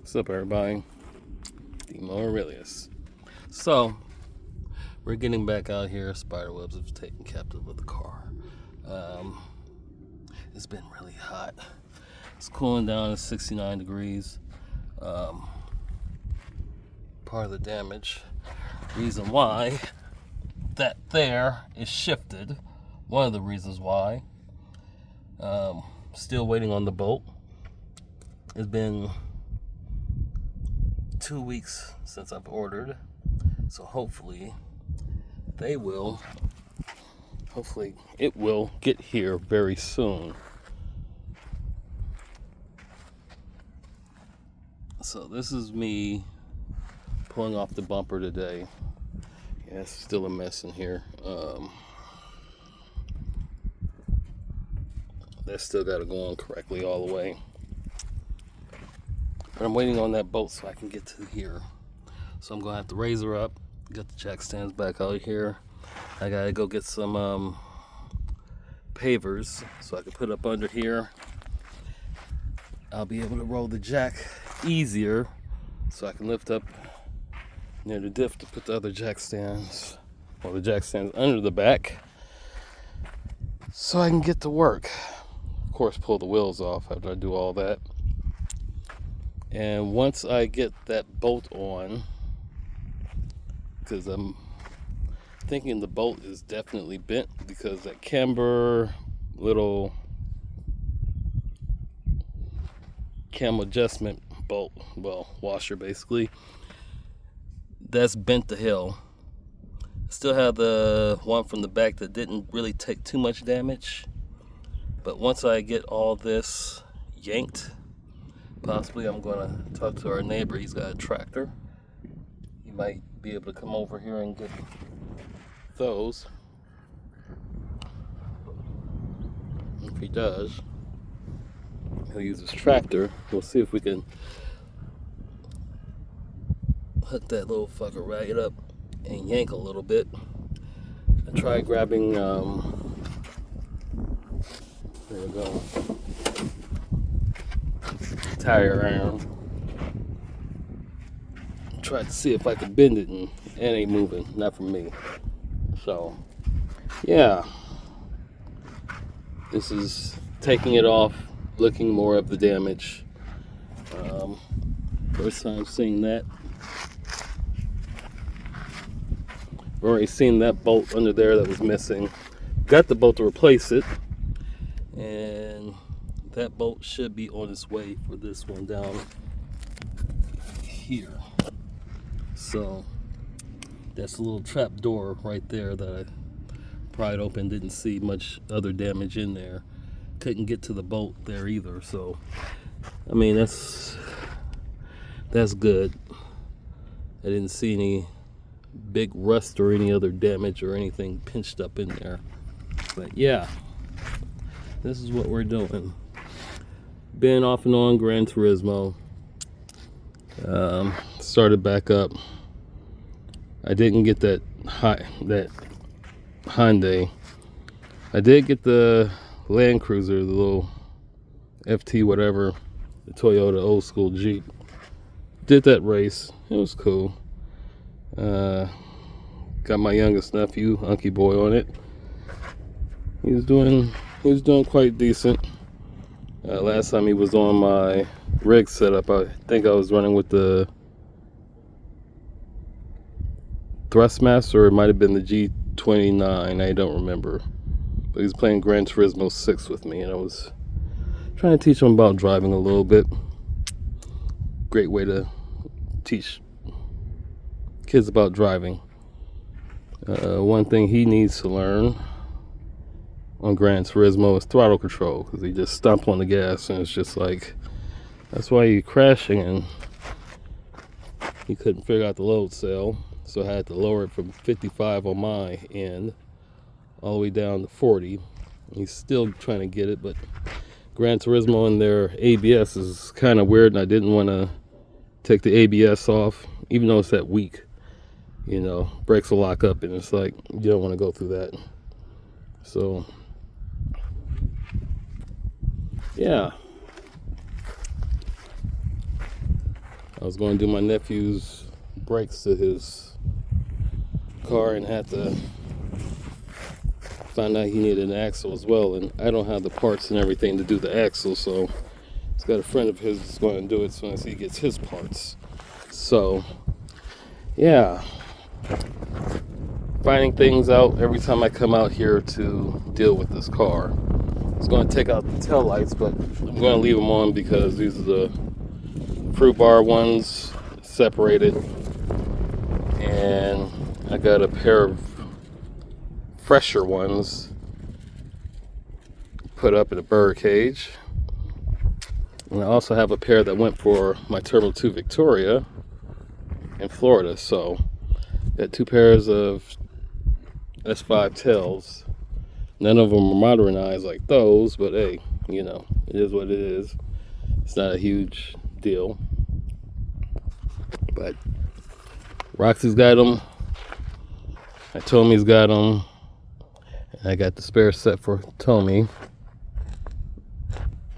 What's up, everybody? Demo Aurelius. So, we're getting back out here. Spiderwebs have taken captive of the car. It's been really hot. It's cooling down to 69 degrees. Part of the damage, reason why that there is shifted. One of the reasons why. Still waiting on the bolt. It's been 2 weeks since I've ordered, so hopefully it will get here very soon. So this is me pulling off the bumper today. Yeah, it's still a mess in here. That still got to go on correctly all the way. But I'm waiting on that bolt so I can get to here. So I'm going to have to raise her up, get the jack stands back out here. I got to go get some pavers so I can put up under here. I'll be able to roll the jack easier so I can lift up near the diff to put the other jack stands, or the jack stands under the back, so I can get to work. Of course, pull the wheels off after I do all that. And once I get that bolt on, because I'm thinking the bolt is definitely bent, because that camber little cam adjustment bolt, well, washer basically, that's bent to hell. Still have the one from the back that didn't really take too much damage, but once I get all this yanked, possibly I'm going to talk to our neighbor. He's got a tractor. He might be able to come over here and get those. If he does, he'll use his tractor. We'll see if we can hook that little fucker right up and yank a little bit. I tried grabbing, there we go, tire around. Tried to see if I could bend it, and it ain't moving, not from me. So, yeah, this is taking it off, looking more of the damage. First time seeing that. I've already seen that bolt under there that was missing. Got the bolt to replace it, and that bolt should be on its way for this one down here. So that's a little trap door right there that I pried open. Didn't see much other damage in there. Couldn't get to the bolt there either. So I mean, that's good. I didn't see any big rust or any other damage or anything pinched up in there. But yeah, this is what we're doing. Been off and on Gran Turismo. Started back up. I didn't get that Hyundai. I did get the Land Cruiser, the little FT whatever, the Toyota old school Jeep. Did that race. It was cool. Got my youngest nephew, Unky Boy, on it. He was doing quite decent. Last time he was on my rig setup, I think I was running with the Thrustmaster, or it might have been the G29, I don't remember. But he was playing Gran Turismo 6 with me, and I was trying to teach him about driving a little bit. Great way to teach kids about driving. One thing he needs to learn on Gran Turismo is throttle control, because he just stomped on the gas, and it's just like, that's why he's crashing, and he couldn't figure out the load cell, so I had to lower it from 55 on my end all the way down to 40. He's still trying to get it, but Gran Turismo and their ABS is kind of weird, and I didn't want to take the ABS off, even though it's that weak. You know, brakes will lock up, and it's like, you don't want to go through that. So yeah, I was going to do my nephew's brakes to his car and had to find out he needed an axle as well, and I don't have the parts and everything to do the axle, so he's got a friend of his that's going to do it as soon as he gets his parts. So yeah, finding things out every time I come out here to deal with this car. It's going to take out the tail lights, but I'm going to leave them on because these are the fruit bar ones separated, and I got a pair of fresher ones put up in a bird cage, and I also have a pair that went for my Turbo 2 Victoria in Florida. So got two pairs of S5 tails. None of them are modernized like those, but hey, you know, it is what it is. It's not a huge deal. But Roxy's got them, Hitomi's got them, and I got the spare set for Hitomi.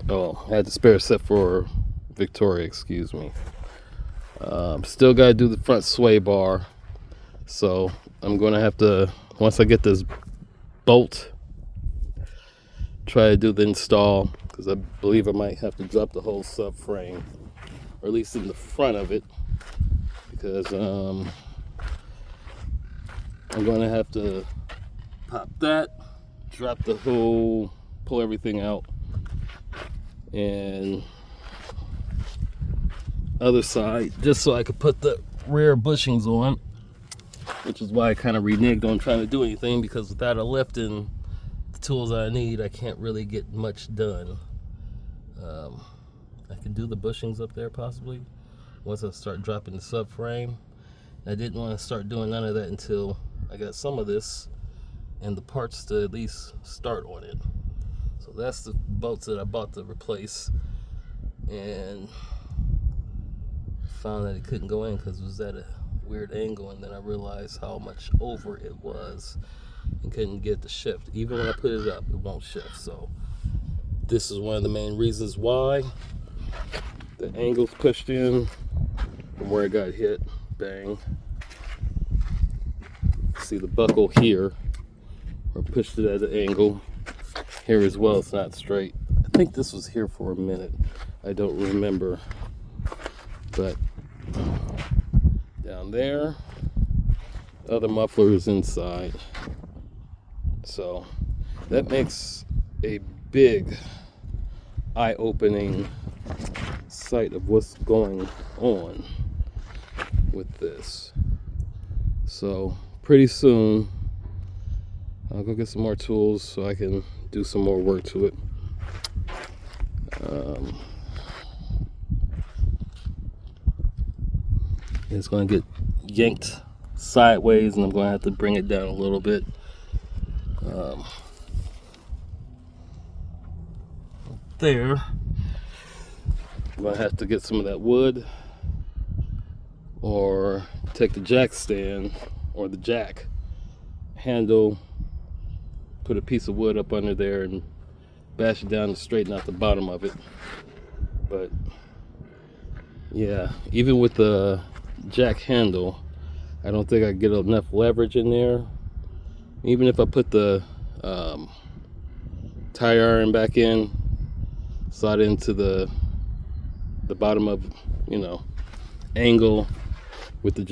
Oh, I had the spare set for Victoria, excuse me. Still got to do the front sway bar, so I'm going to have to, once I get this bolt, try to do the install, because I believe I might have to drop the whole subframe, or at least in the front of it, because I'm going to have to pop that, drop the whole, pull everything out, and other side, just so I could put the rear bushings on, which is why I kind of reneged on trying to do anything, because without a lift and the tools I need, I can't really get much done. I can do the bushings up there possibly once I start dropping the subframe. I didn't want to start doing none of that until I got some of this and the parts to at least start on it. So that's the bolts that I bought to replace, and found that it couldn't go in because it was at a weird angle, and then I realized how much over it was and couldn't get the shift. Even when I put it up, it won't shift. So this is one of the main reasons why the angle's pushed in from where it got hit. Bang. See the buckle here, or pushed it at an angle. Here as well, it's not straight. I think this was here for a minute. I don't remember. But down there, the other muffler is inside. So that makes a big eye-opening sight of what's going on with this. So pretty soon I'll go get some more tools so I can do some more work to it. It's going to get yanked sideways, and I'm going to have to bring it down a little bit. There, I'm going to have to get some of that wood, or take the jack stand or the jack handle, put a piece of wood up under there and bash it down to straighten out the bottom of it. But yeah, even with the jack handle, I don't think I get enough leverage in there. Even if I put the tire iron back in, slide into the bottom of, you know, angle with the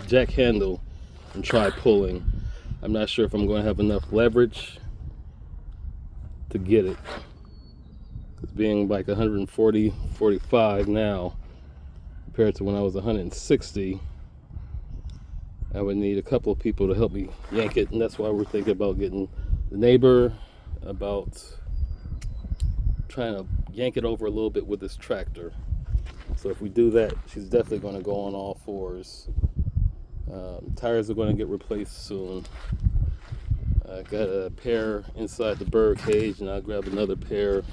jack handle and try pulling, I'm not sure if I'm going to have enough leverage to get it. It's being like 140, 45 now compared to when I was 160. I would need a couple of people to help me yank it, and that's why we're thinking about getting the neighbor, about trying to yank it over a little bit with this tractor. So if we do that, she's definitely going to go on all fours. Tires are going to get replaced soon. I got a pair inside the bird cage, and I'll grab another pair,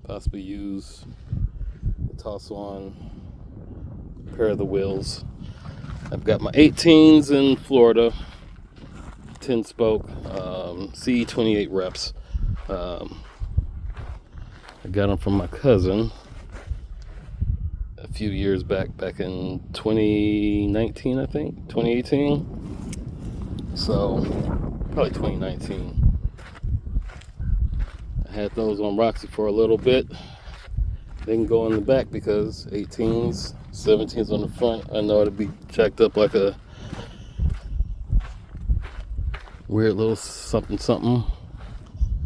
possibly use the toss on a pair of the wheels. I've got my 18s in Florida, 10 spoke, CE28 reps. I got them from my cousin. I few years back in 2019, I think, 2018. So probably 2019. I had those on Roxy for a little bit. They can go in the back because 18s, 17s on the front. I know it'll be jacked up like a weird little something something.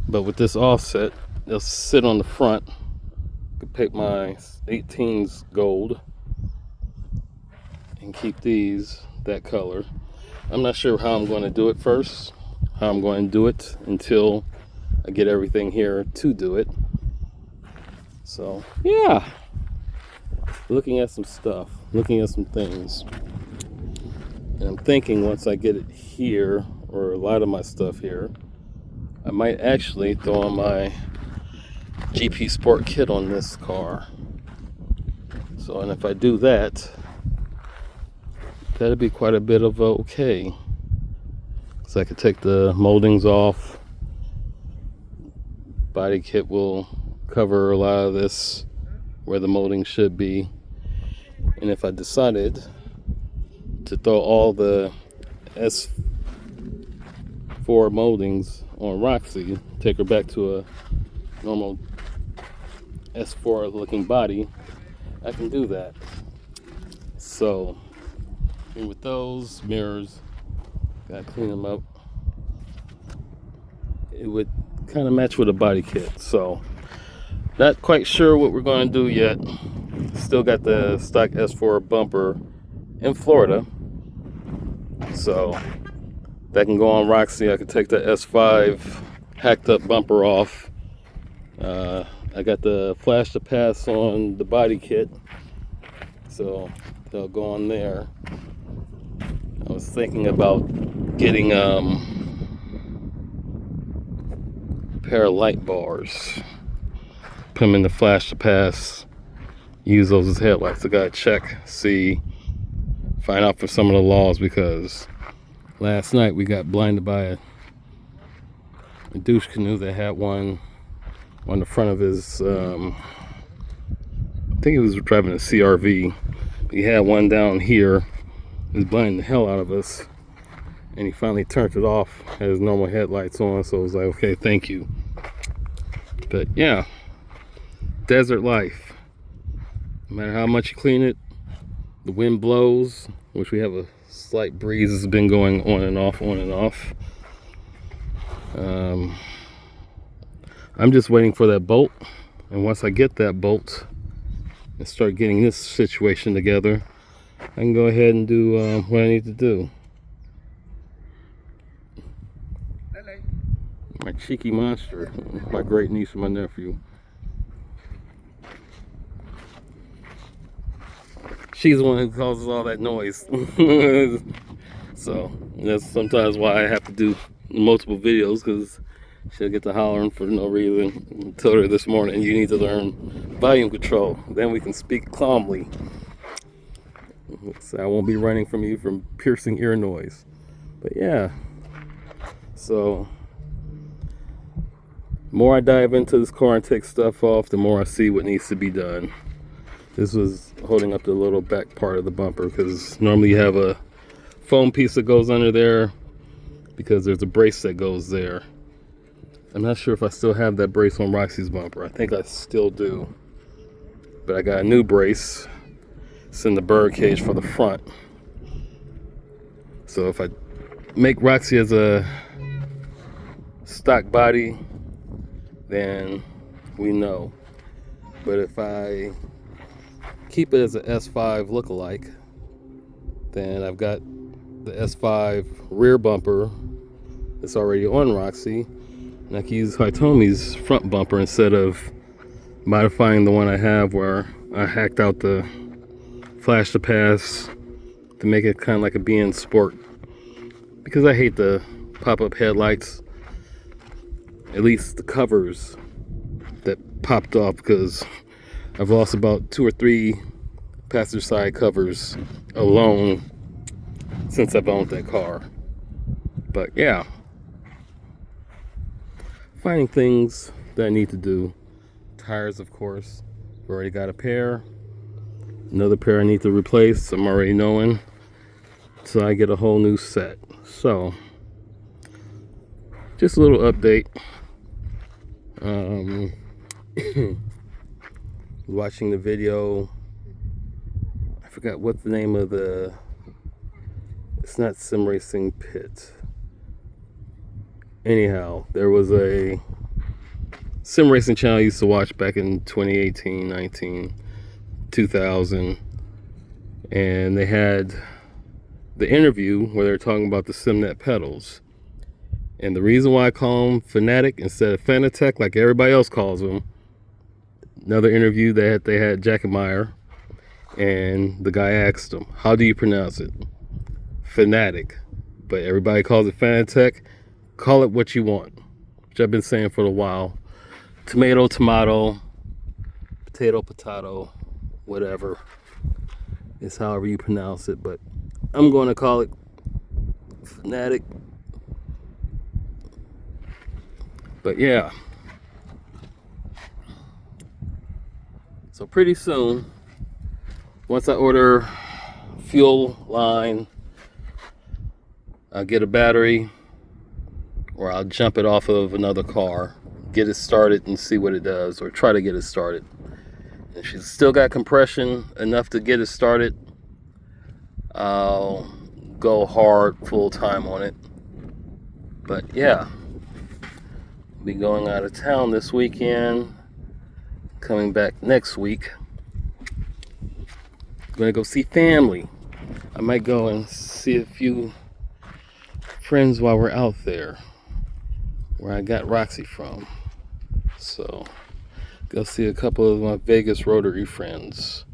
But with this offset, they'll sit on the front. I could pick my 18s gold and keep these that color. I'm not sure how I'm going to do it first, how I'm going to do it until I get everything here to do it. So yeah, looking at some stuff, looking at some things, and I'm thinking once I get it here, or a lot of my stuff here, I might actually throw on my GP Sport kit on this car. So, and if I do that, that'll be quite a bit of okay. So I could take the moldings off. Body kit will cover a lot of this where the molding should be. And if I decided to throw all the S4 moldings on Roxy, take her back to a normal S4 looking body, I can do that. So, and with those mirrors, gotta clean them up. It would kind of match with a body kit. So, not quite sure what we're going to do yet. Still got the stock S4 bumper in Florida. So, that can go on Roxy. I could take the S5 hacked up bumper off. I got the flash to pass on the body kit. So, they'll go on there. I was thinking about getting a pair of light bars, put them in the flash to pass, use those as headlights. I gotta check, see, find out for some of the laws, because last night we got blinded by a douche canoe that had one on the front of his, I think he was driving a CRV. He had one down here. It was blinding the hell out of us, and he finally turned it off, had his normal headlights on, so I was like, okay, thank you. But yeah, desert life. No matter how much you clean it, the wind blows, which we have a slight breeze has been going on and off, on and off. I'm just waiting for that bolt, and once I get that bolt and start getting this situation together, I can go ahead and do what I need to do. My cheeky monster, my great niece and my nephew. She's the one who causes all that noise. So that's sometimes why I have to do multiple videos, because she'll get to hollering for no reason. I told her this morning, you need to learn volume control, then we can speak calmly. So I won't be running from you from piercing ear noise. But yeah, so the more I dive into this car and take stuff off, the more I see what needs to be done. This was holding up the little back part of the bumper, because normally you have a foam piece that goes under there because there's a brace that goes there. I'm not sure if I still have that brace on Roxy's bumper. I think I still do. But I got a new brace. It's in the bird cage for the front. So if I make Roxy as a stock body, then we know. But if I keep it as an S5 lookalike, then I've got the S5 rear bumper that's already on Roxy, and I can use Hitomi's front bumper instead of modifying the one I have where I hacked out the flash to pass to make it kind of like a BN Sport, because I hate the pop-up headlights, at least the covers that popped off, because I've lost about 2 or 3 passenger side covers alone since I've owned that car. But yeah, finding things that I need to do. Tires, of course, I've already got a pair. Another pair I need to replace, I'm already knowing. So I get a whole new set. So, just a little update. Watching the video, I forgot what the name of it's not Sim Racing Pit. Anyhow, there was a sim racing channel I used to watch back in 2018, 19, 2000, and they had the interview where they're talking about the SimNet pedals. And the reason why I call them Fanatic instead of Fanatec like everybody else calls them, another interview they had Jack and Meyer, and the guy asked him, how do you pronounce it? Fanatic. But everybody calls it Fanatec. Call it what you want, which I've been saying for a while. Tomato, tomato, potato, potato, whatever. It's however you pronounce it, but I'm going to call it Fanatic. But yeah. So pretty soon, once I order fuel line, I'll get a battery, or I'll jump it off of another car, get it started and see what it does, or try to get it started. And she's still got compression enough to get it started, I'll go hard full time on it. But yeah, I'll be going out of town this weekend, coming back next week. Gonna go see family. I might go and see a few friends while we're out there, where I got Roxy from. So go see a couple of my Vegas Rotary friends.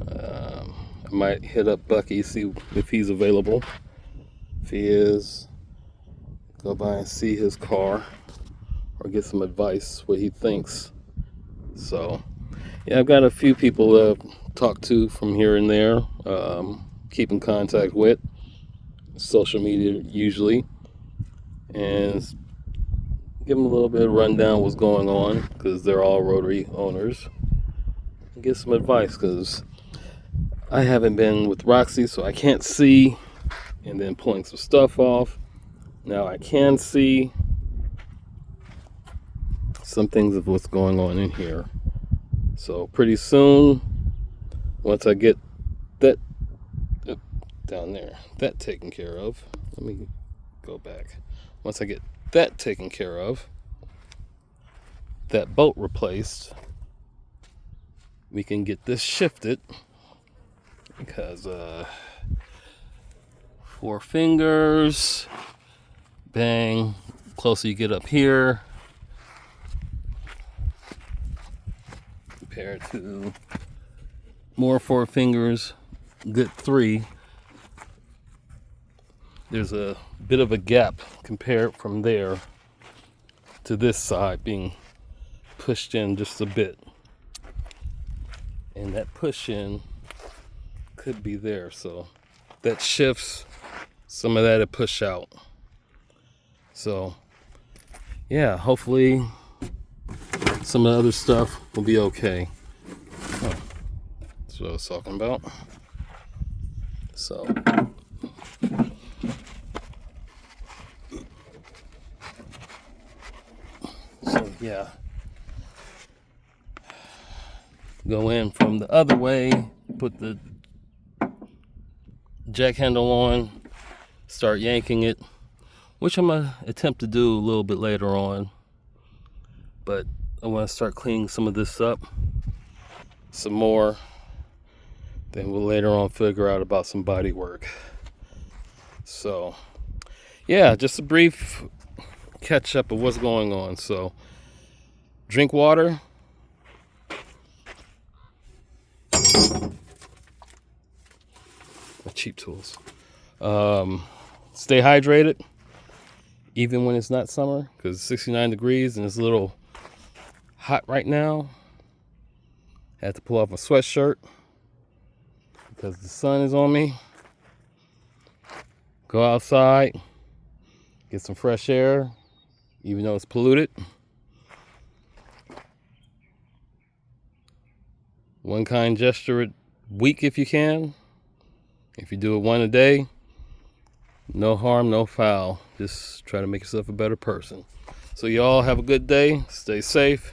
I might hit up Bucky, see if he's available. If he is, go by and see his car, or get some advice what he thinks. So yeah, I've got a few people to talk to from here and there, keep in contact with, social media usually, and give them a little bit of rundown what's going on, because they're all Rotary owners, and get some advice, because I haven't been with Roxy, so I can't see, and then pulling some stuff off. Now I can see some things of what's going on in here. So pretty soon, once I get that down there, that taken care of, let me go back. Once I get that taken care of, that bolt replaced, we can get this shifted, because 4 fingers, bang, closer you get up here compared to more 4 fingers, good 3, there's a bit of a gap compared from there to this side being pushed in just a bit, and that push in could be there, so that shifts some of that to push out. So yeah, hopefully some of the other stuff will be okay. Oh, that's what I was talking about. So yeah, go in from the other way, put the jack handle on, start yanking it, which I'm gonna attempt to do a little bit later on, but I want to start cleaning some of this up some more, then we'll later on figure out about some body work. So yeah, just a brief catch up of what's going on. So drink water, my cheap tools, stay hydrated even when it's not summer, because it's 69 degrees and it's a little hot right now. I had to pull off my sweatshirt because the sun is on me. Go outside, get some fresh air, even though it's polluted. One kind gesture would week if you can. If you do it one a day, no harm, no foul. Just try to make yourself a better person. So y'all have a good day. Stay safe.